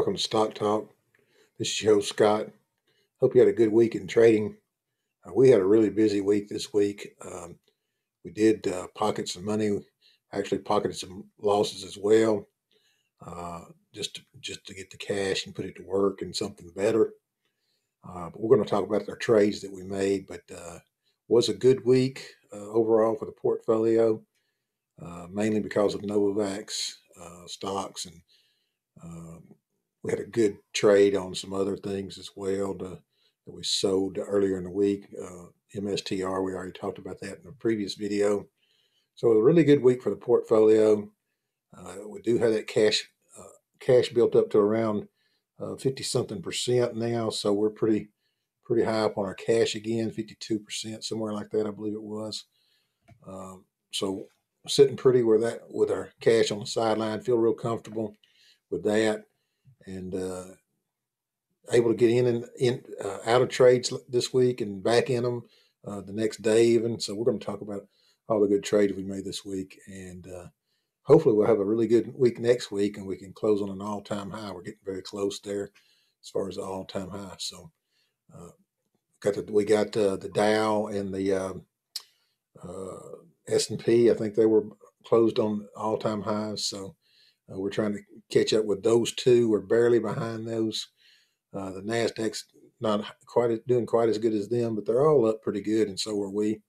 welcome to Stock Talk. This is your host, Scott. Hope you had a good week in trading. We had a really busy week this week. We did pocket some money, actually pocketed some losses as well, just to get the cash and put it to work in something better. But we're going to talk about our trades that we made, but was a good week overall for the portfolio, mainly because of NVAX stocks, and we had a good trade on some other things as well that we sold earlier in the week. MSTR, we already talked about that in the previous video. So a really good week for the portfolio. We do have that cash built up to around 50-something% now, so we're pretty high up on our cash again, 52%, somewhere like that, I believe it was. So sitting pretty with our cash on the sideline, feel real comfortable with that, and able to get in and out of trades this week and back in them the next day even. So we're going to talk about all the good trades we made this week, and hopefully we'll have a really good week next week, and we can close on an all-time high. We're getting very close there as far as the all-time high. So we got the Dow and the S&P. I think they were closed on all-time highs. So we're trying to catch up with those two. We're barely behind those. The NASDAQ's not doing quite as good as them, but they're all up pretty good, and so are we.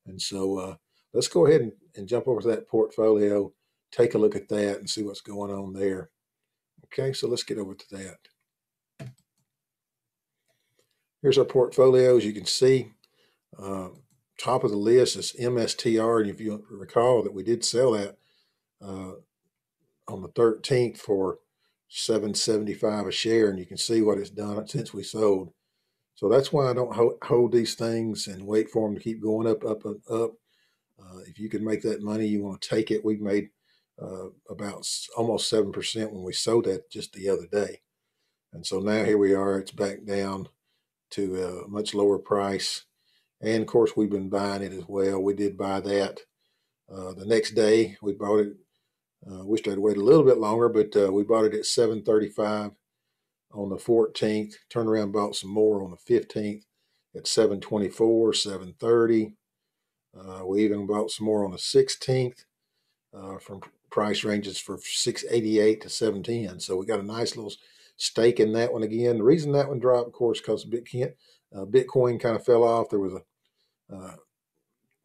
And so let's go ahead and jump over to that portfolio, take a look at that, and see what's going on there. Okay, so let's get over to that. Here's our portfolio. As you can see, top of the list is MSTR, and if you recall that we did sell that on the 13th for $7.75 a share, and you can see what it's done since we sold. So that's why I don't hold these things and wait for them to keep going up, up, up, up. If you can make that money, you want to take it. We've made about almost 7% when we sold that just the other day. And so now here we are, it's back down to a much lower price. And of course, we've been buying it as well. We did buy that the next day. We bought it. Wished I'd waited a little bit longer, but we bought it at $7.35 on the 14th. Turned around and bought some more on the 15th at $7.24, $7.30. We even bought some more on the 16th from price ranges for $6.88 to $7.10. So we got a nice little stake in that one again. The reason that one dropped, of course, because Bitcoin kind of fell off. There was a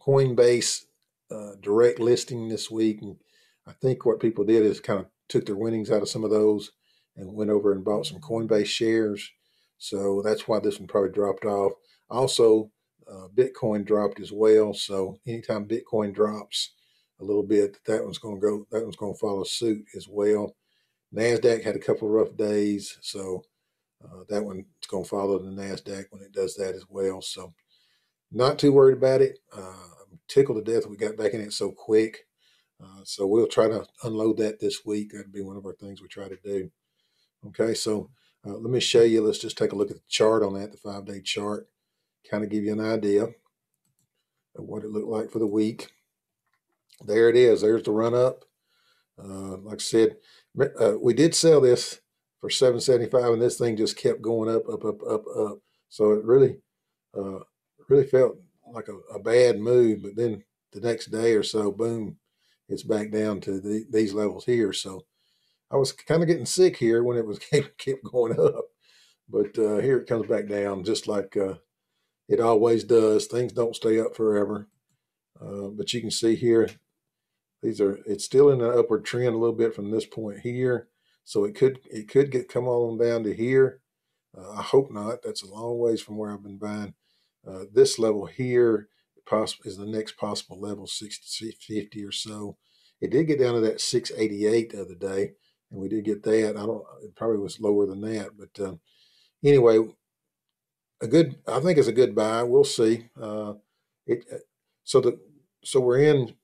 Coinbase direct listing this week, and I think what people did is kind of took their winnings out of some of those and went over and bought some Coinbase shares. So that's why this one probably dropped off. Also, Bitcoin dropped as well. So anytime Bitcoin drops a little bit, that one's going to follow suit as well. NASDAQ had a couple of rough days, so that one's going to follow the NASDAQ when it does that as well. So not too worried about it. I'm tickled to death we got back in it so quick. So we'll try to unload that this week. That'd be one of our things we try to do. Okay, so let me show you. Let's just take a look at the chart on that, the 5-day chart, kind of give you an idea of what it looked like for the week. There it is. There's the run up. Like I said, we did sell this for $7.75, and this thing just kept going up, up, up, up, up. So it really felt like a bad move. But then the next day or so, boom, it's back down to these levels here. So I was kind of getting sick here when it was kept going up, but here it comes back down just like it always does. Things don't stay up forever, but you can see here it's still in an upward trend a little bit from this point here. So it could come on down to here. I hope not. That's a long ways from where I've been buying. This level here is the next possible level, 650 or so. It did get down to that 688 the other day, and we did get that. It probably was lower than that, but anyway, I think it's a good buy. We'll see. So we're in,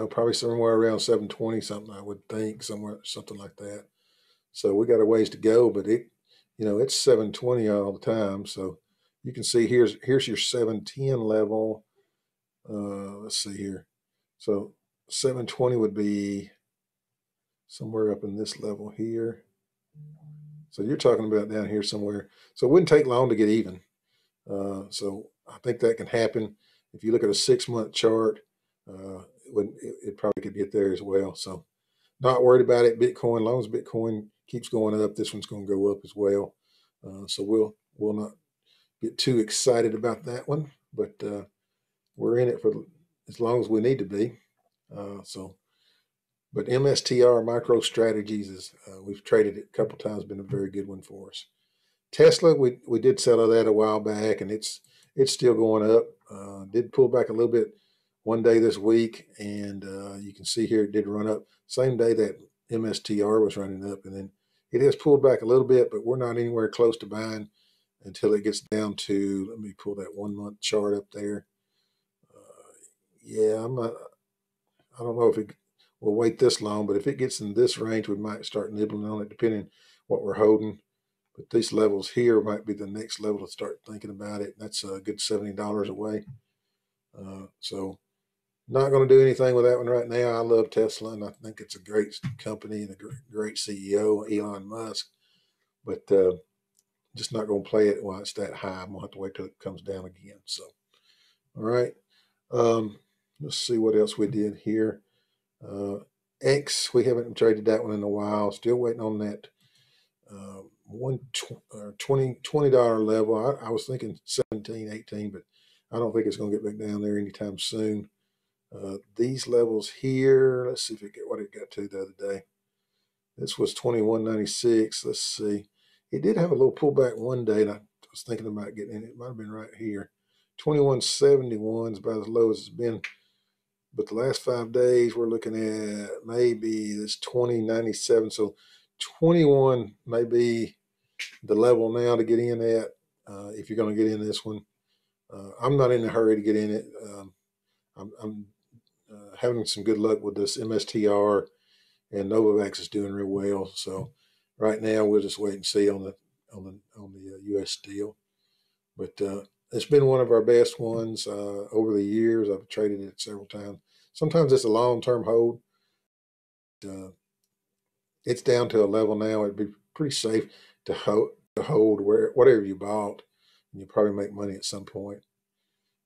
probably somewhere around 720 something, I would think, something like that. So we got a ways to go, but it's 720 all the time. So you can see here's your 710 level. Let's see here. So 720 would be somewhere up in this level here. So you're talking about down here somewhere. So it wouldn't take long to get even. So I think that can happen. If you look at a 6-month chart, it probably could get there as well. So not worried about it. Bitcoin, as long as Bitcoin keeps going up, this one's going to go up as well. So we'll not get too excited about that one, but we're in it for as long as we need to be. But MSTR Micro Strategies is we've traded it a couple times, been a very good one for us. Tesla, we did sell that a while back, and it's still going up. Did pull back a little bit one day this week, and you can see here it did run up. Same day that MSTR was running up, and then it has pulled back a little bit, but we're not anywhere close to buying until it gets down to, let me pull that 1-month chart up there. Yeah, I don't know if it will wait this long, but if it gets in this range, we might start nibbling on it, depending what we're holding. But these levels here might be the next level to start thinking about it. That's a good $70 away. So not going to do anything with that one right now. I love Tesla, and I think it's a great company and a great CEO, Elon Musk. But just not going to play it while it's that high. I'm going to have to wait till it comes down again. So, all right. Let's see what else we did here. X, we haven't traded that one in a while. Still waiting on that $20 level. I was thinking 17, 18, but I don't think it's going to get back down there anytime soon. These levels here, let's see if it get what it got to the other day. This was 21.96. Let's see. It did have a little pullback one day, and I was thinking about getting in. It might have been right here. 21.71 is about as low as it's been. But the last 5 days, we're looking at maybe this 20.97. So 21 may be the level now to get in at if you're going to get in this one. I'm not in a hurry to get in it. I'm having some good luck with this MSTR, and NVAX is doing real well. So right now we'll just wait and see on the US deal. But it's been one of our best ones over the years. I've traded it several times. Sometimes it's a long-term hold. It's down to a level now. It'd be pretty safe to hold whatever you bought, and you probably make money at some point.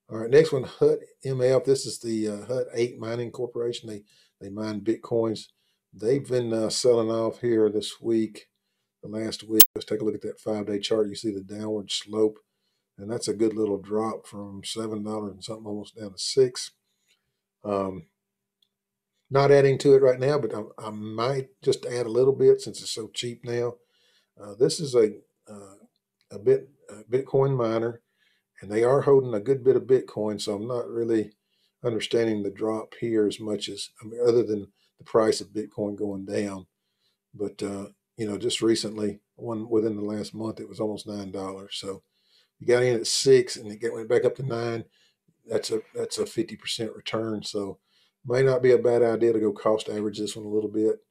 All right, next one, HUT MF. This is the HUT 8 Mining Corporation. They mine Bitcoins. They've been selling off here this week, the last week. Let's take a look at that 5-day chart. You see the downward slope, and that's a good little drop from $7 and something almost down to $6. Not adding to it right now, but I might just add a little bit since it's so cheap now. This is a Bitcoin miner, and they are holding a good bit of Bitcoin, so I'm not really understanding the drop here as much as, other than the price of Bitcoin going down. But just recently, within the last month, it was almost $9. So you got in at 6, and it went back up to 9. That's a 50% return. So may not be a bad idea to go cost average this one a little bit.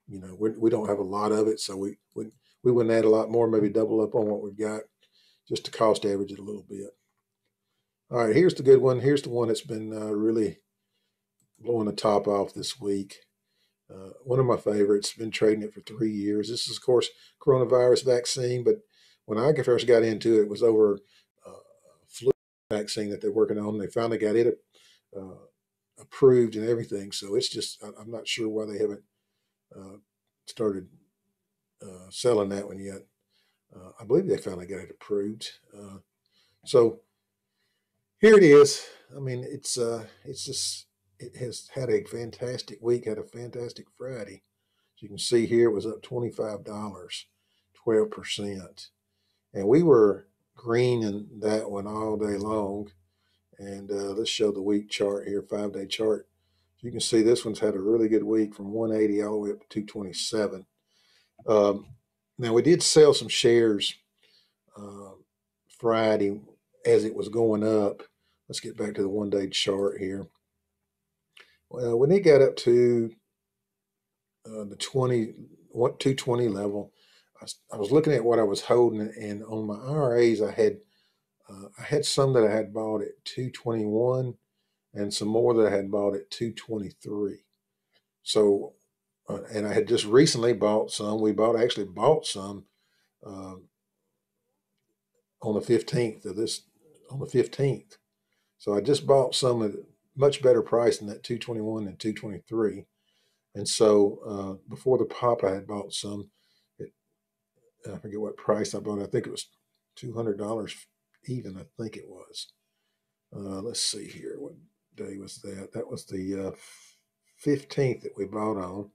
We don't have a lot of it, so we wouldn't add a lot more, maybe double up on what we've got, just to cost average it a little bit. All right, here's the good one. Here's the one that's been really blowing the top off this week. One of my favorites. Been trading it for 3 years. This is, of course, coronavirus vaccine, but when I first got into it, it was over flu vaccine that they're working on. They finally got it approved and everything. So it's just, I'm not sure why they haven't started selling that one yet. I believe they finally got it approved. So here it is. I mean, it's just, it has had a fantastic week, had a fantastic Friday. As you can see here, it was up $25, 12%. And we were green in that one all day long. And let's show the week chart here, 5-day chart. You can see this one's had a really good week from 180 all the way up to 227. Now, we did sell some shares Friday as it was going up. Let's get back to the 1-day chart here. Well, when it got up to the 220 level, I was looking at what I was holding, and on my IRAs, I had some that I had bought at 221 and some more that I had bought at 223. So and I had just recently bought some. We actually bought some uh, on the 15th of this, on the 15th. So I just bought some at a much better price than that 221 and 223. And so before the pop, I had bought some. It, I forget what price I bought. I think it was $200 even. I think it was. Let's see here. What day was that? That was the 15th that we bought on.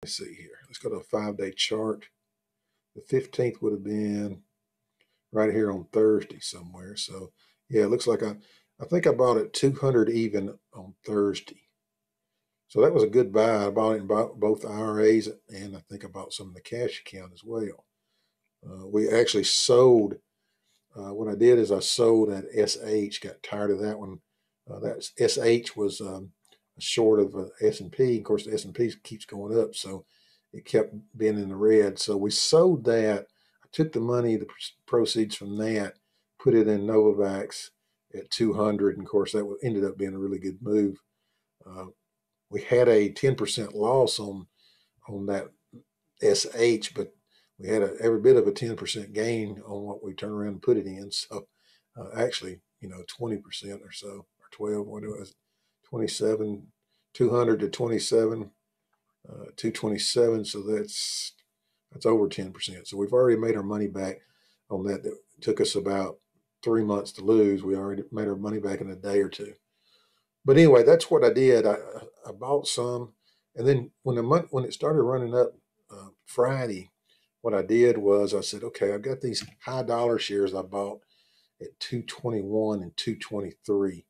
Let's see here. Let's go to a 5-day chart. The 15th would have been right here on Thursday somewhere. So yeah, it looks like I think I bought it 200 even on Thursday. So that was a good buy. I bought it in both IRAs, and I think I bought some in the cash account as well. We actually sold. What I did is I sold that SH. Got tired of that one. That SH was short of S&P. Of course, the S&P keeps going up, so it kept being in the red. So we sold that. I took the money, the proceeds from that, put it in Novavax at 200, and of course that ended up being a really good move. We had a 10% loss on that SH, but we had every bit of a 10% gain on what we turned around and put it in. So actually, 20% or so, or 12, what it was, 27, 200 to 27, 227. So that's over 10%. So we've already made our money back on that. That took us about 3 months to lose. We already made our money back in a day or two. But anyway, that's what I did. I bought some, and then when it started running up Friday, what I did was I said, okay, I've got these high dollar shares I bought at 221 and 223.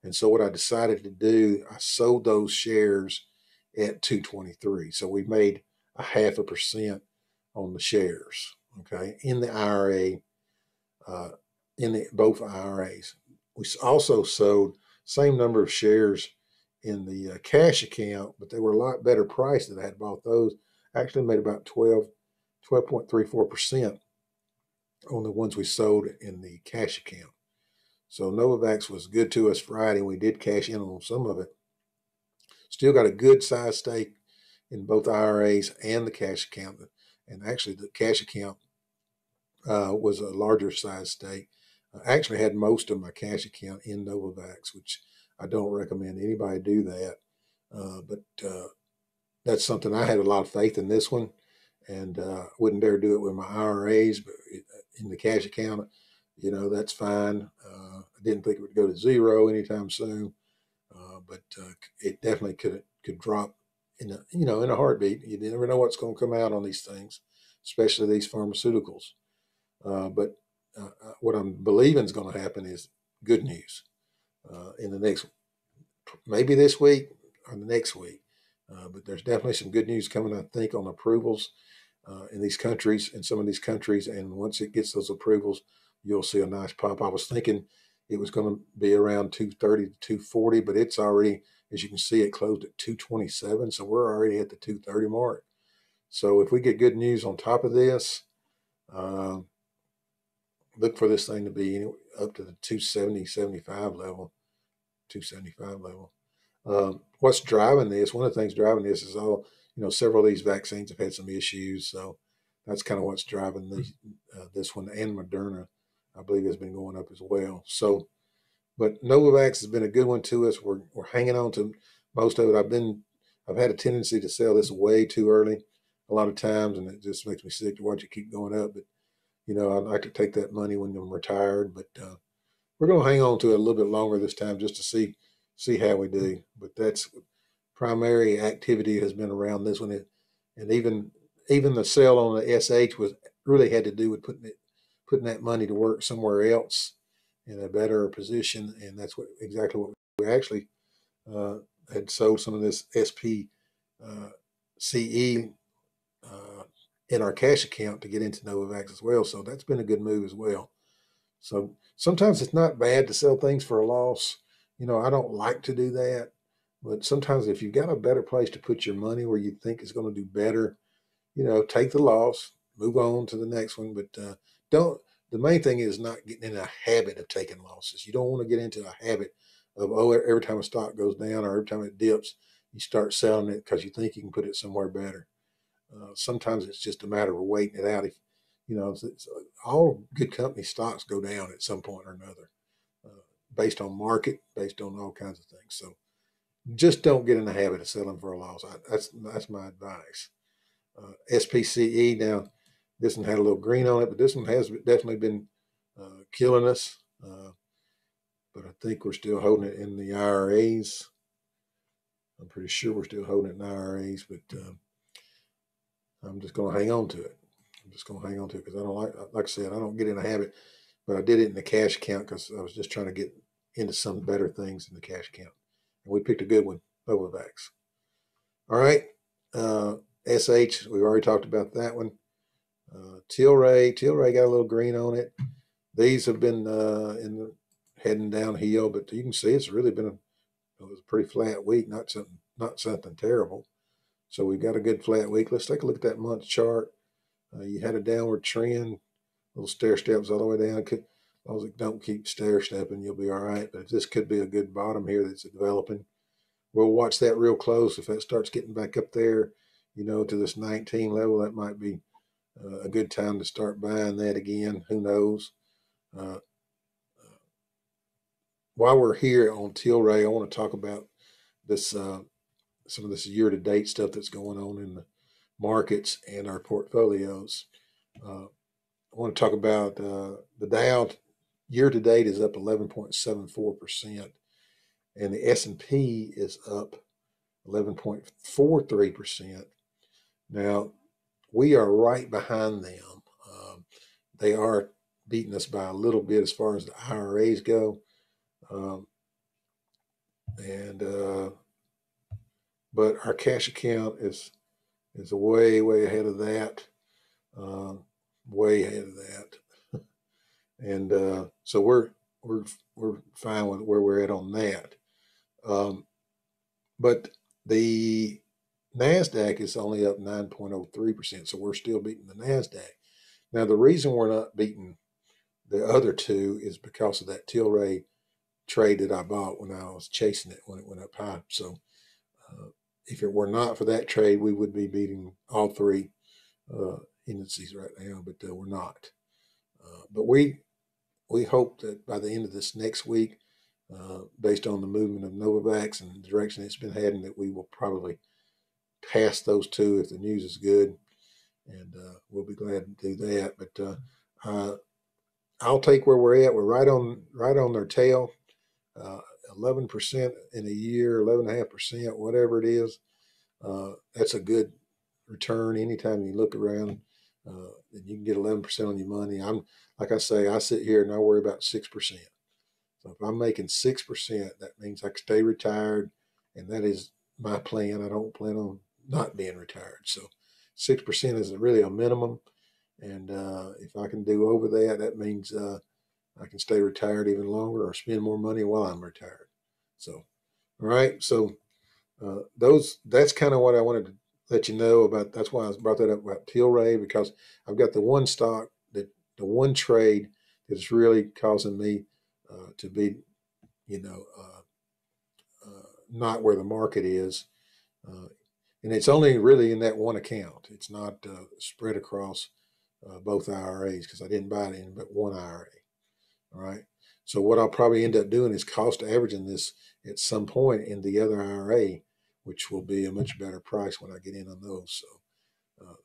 And so what I decided to do, I sold those shares at 223. So we made a 0.5% on the shares, okay, in the IRA, in both IRAs. We also sold same number of shares in the cash account, but they were a lot better priced than I had bought those. I actually made about 12.34% on the ones we sold in the cash account. So Novavax was good to us Friday. We did cash in on some of it. Still got a good size stake in both IRAs and the cash account. And actually, the cash account was a larger size stake. I actually had most of my cash account in Novavax, which I don't recommend anybody do that. But that's something I had a lot of faith in this one, and wouldn't dare do it with my IRAs, but in the cash account, that's fine. I didn't think it would go to zero anytime soon, but it definitely could drop in a heartbeat. You never know what's going to come out on these things, especially these pharmaceuticals. But what I'm believing is going to happen is good news in the next, maybe this week or the next week. But there's definitely some good news coming, I think, on approvals in these countries, in some of these countries. And once it gets those approvals, you'll see a nice pop. I was thinking it was going to be around 230 to 240, but it's already, as you can see, it closed at 227. So we're already at the 230 mark. So if we get good news on top of this, look for this thing to be up to the 270, 75 level, 275 level. What's driving this? One of the things driving this is several of these vaccines have had some issues. So that's kind of what's driving this one, and Moderna, I believe, has been going up as well. So, but Novavax has been a good one to us. We're hanging on to most of it. I've had a tendency to sell this way too early a lot of times, and it just makes me sick to watch it keep going up. But I'd like to take that money when I'm retired, but we're going to hang on to it a little bit longer this time just to see how we do. But that's primary activity has been around this one, and even the sale on the SH was really had to do with putting that money to work somewhere else in a better position, and that's exactly what we actually had sold some of this SPCE in our cash account to get into Novavax as well. So that's been a good move as well. So sometimes it's not bad to sell things for a loss. I don't like to do that, but sometimes if you've got a better place to put your money where you think it's going to do better, take the loss, move on to the next one. But don't. The main thing is not getting in a habit of taking losses. You don't want to get into a habit of every time a stock goes down or every time it dips, you start selling it because you think you can put it somewhere better. Sometimes it's just a matter of waiting it out. If all good company stocks go down at some point or another, based on market, based on all kinds of things. So just don't get in the habit of selling for a loss. That's my advice. SPCE, now this one had a little green on it, but this one has definitely been killing us. But I think we're still holding it in the IRAs. I'm pretty sure we're still holding it in IRAs, but I'm just going to hang on to it. I'm just going to hang on to it because I don't like I said, I don't get in a habit, but I did it in the cash account because I was just trying to get into some better things in the cash account. And we picked a good one, NVAX. All right. SH, we've already talked about that one. Tilray got a little green on it. These have been heading downhill, but you can see it's really been it was a pretty flat week, not something terrible. So we've got a good flat week. Let's take a look at that month chart. You had a downward trend, little stair steps all the way down. As long as it don't keep stair stepping, you'll be all right. But this could be a good bottom here that's developing. We'll watch that real close. If that starts getting back up there, to this 19 level, that might be a good time to start buying that again. Who knows? While we're here on Tilray, I want to talk about this some of this year-to-date stuff that's going on in the markets and our portfolios. I want to talk about the Dow year-to-date is up 11.74%, and the S&P is up 11.43%. Now, we are right behind them. They are beating us by a little bit as far as the IRAs go. But our cash account is way ahead of that, way ahead of that, and so we're fine with where we're at on that. But the NASDAQ is only up 9.03%, so we're still beating the NASDAQ. Now, the reason we're not beating the other two is because of that Tilray trade that I bought when I was chasing it when it went up high. So if it were not for that trade, we would be beating all three indices right now, but we're not. But we hope that by the end of this next week, based on the movement of NVAX and the direction it's been heading, that we will probably pass those two if the news is good, and we'll be glad to do that. But I'll take where we're at. We're right on their tail. 11% in a year, 11.5%, whatever it is. That's a good return anytime you look around. And you can get 11% on your money. Like I say, I sit here and I worry about 6%. So if I'm making 6%, that means I can stay retired, and that is my plan. I don't plan on not being retired. So 6% is really a minimum, and if I can do over that, that means I can stay retired even longer or spend more money while I'm retired. So, all right. So that's kind of what I wanted to let you know about. That's why I brought that up about Tilray, because I've got the one stock, the one trade that's really causing me to be, not where the market is. And it's only really in that one account. It's not spread across both IRAs, because I didn't buy it in but one IRA. All right. So what I'll probably end up doing is cost averaging this at some point in the other IRA, which will be a much better price when I get in on those. So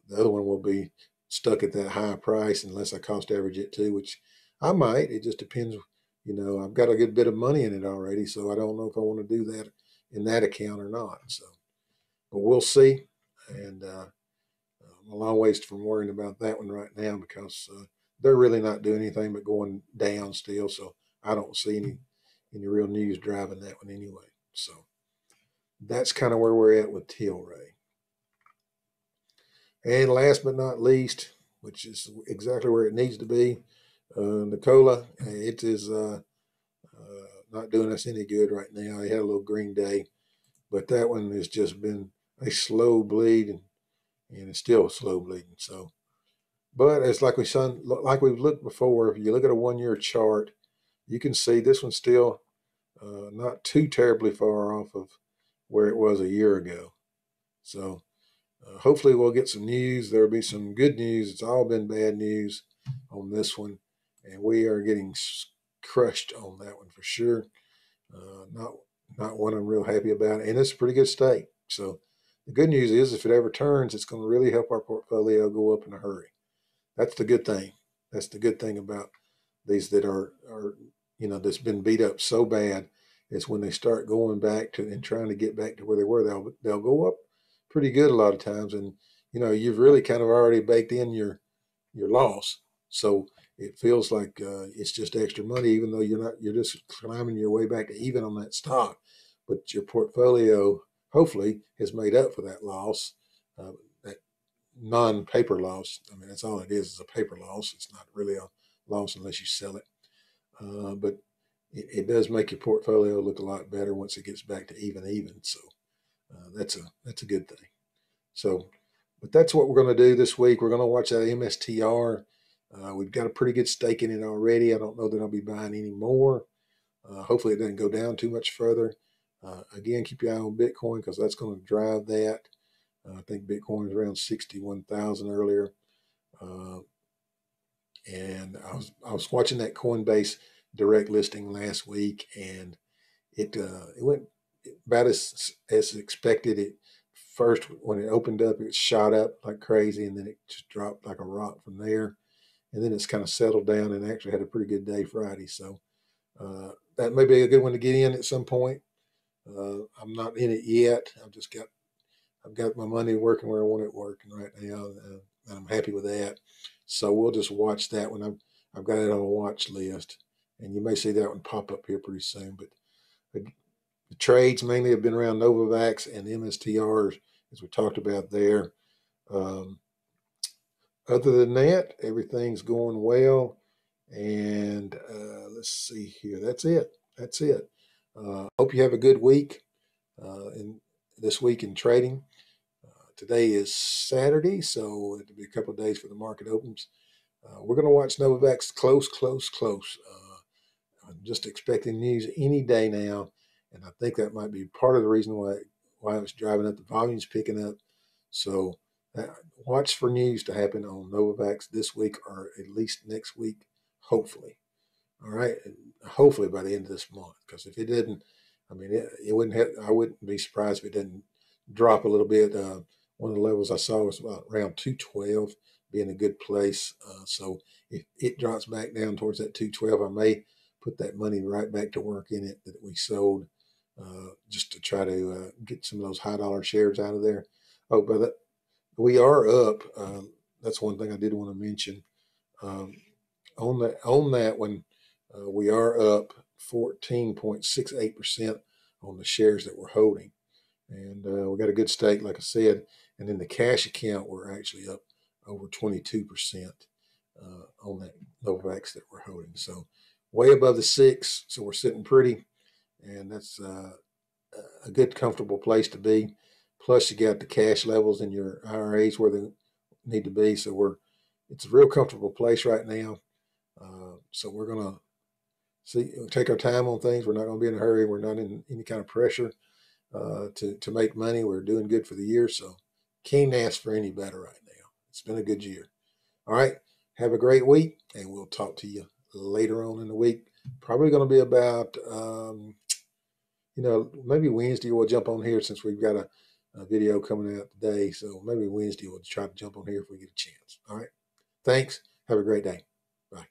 the other one will be stuck at that high price unless I cost average it too, which I might. It just depends. I've got a good bit of money in it already, so I don't know if I want to do that in that account or not. So, but we'll see. And I'm a long ways from worrying about that one right now, because they're really not doing anything but going down still. So I don't see any real news driving that one anyway. So that's kind of where we're at with Tilray. And last but not least, which is exactly where it needs to be, Nicola, it is not doing us any good right now. They had a little green day, but that one has just been a slow bleed, and it's still slow bleeding. So, but it's like we've looked before. If you look at a 1-year chart, you can see this one's still not too terribly far off of where it was a year ago. So hopefully we'll get some news. There'll be some good news. It's all been bad news on this one, and we are getting crushed on that one for sure. Not one I'm real happy about, and it's a pretty good stake. So the good news is, if it ever turns, it's going to really help our portfolio go up in a hurry. That's the good thing. That's the good thing about these that are that's been beat up so bad, is when they start going back to and trying to get back to where they were, they'll go up pretty good a lot of times, and you've really kind of already baked in your loss, so it feels like it's just extra money, even though you're just climbing your way back to even on that stock, but your portfolio hopefully has made up for that loss, that non-paper loss. I mean, that's all it is a paper loss. It's not really a loss unless you sell it. But it does make your portfolio look a lot better once it gets back to even. So that's a good thing. So, but that's what we're going to do this week. We're going to watch that MSTR. We've got a pretty good stake in it already. I don't know that I'll be buying any more. Hopefully, it doesn't go down too much further. Again, keep your eye on Bitcoin, because that's going to drive that. I think Bitcoin was around 61,000 earlier. And I was watching that Coinbase direct listing last week, and it went about as expected. It first, when it opened up, it shot up like crazy, and then it just dropped like a rock from there. And then it's kind of settled down and actually had a pretty good day Friday. So that may be a good one to get in at some point. I'm not in it yet. I've got my money working where I want it working right now, and I'm happy with that. So we'll just watch that one. I've got it on a watch list, and you may see that one pop up here pretty soon. But the trades mainly have been around NVAX and MSTRs, as we talked about there. Um, Other than that, everything's going well. And let's see here. That's it. That's it. Hope you have a good week in this week in trading. Today is Saturday, so it'll be a couple of days for the market opens. We're going to watch Novavax close. I'm just expecting news any day now, and I think that might be part of the reason why it's driving up. The volume's picking up, so watch for news to happen on Novavax this week, or at least next week, hopefully. All right, hopefully by the end of this month, because if it didn't, I mean, it wouldn't have. I wouldn't be surprised if it didn't drop a little bit. One of the levels I saw was about around 212, being a good place. So if it drops back down towards that 212, I may put that money right back to work in it that we sold, just to try to get some of those high dollar shares out of there. Oh, but we are up. That's one thing I did want to mention. Um, on that one, we are up 14.68% on the shares that we're holding, and we got a good stake, like I said. And in the cash account, we're actually up over 22% on that Novavax that we're holding. So way above the 6, so we're sitting pretty, and that's a good, comfortable place to be. Plus, you got the cash levels in your IRAs where they need to be. So it's a real comfortable place right now. So we're gonna take our time on things. We're not gonna be in a hurry. We're not in any kind of pressure to make money. We're doing good for the year. So can't ask for any better right now. It's been a good year. All right. Have a great week, and we'll talk to you later on in the week. Probably going to be about maybe Wednesday we'll jump on here, since we've got a video coming out today. So maybe Wednesday we'll try to jump on here if we get a chance. All right. Thanks. Have a great day. Bye.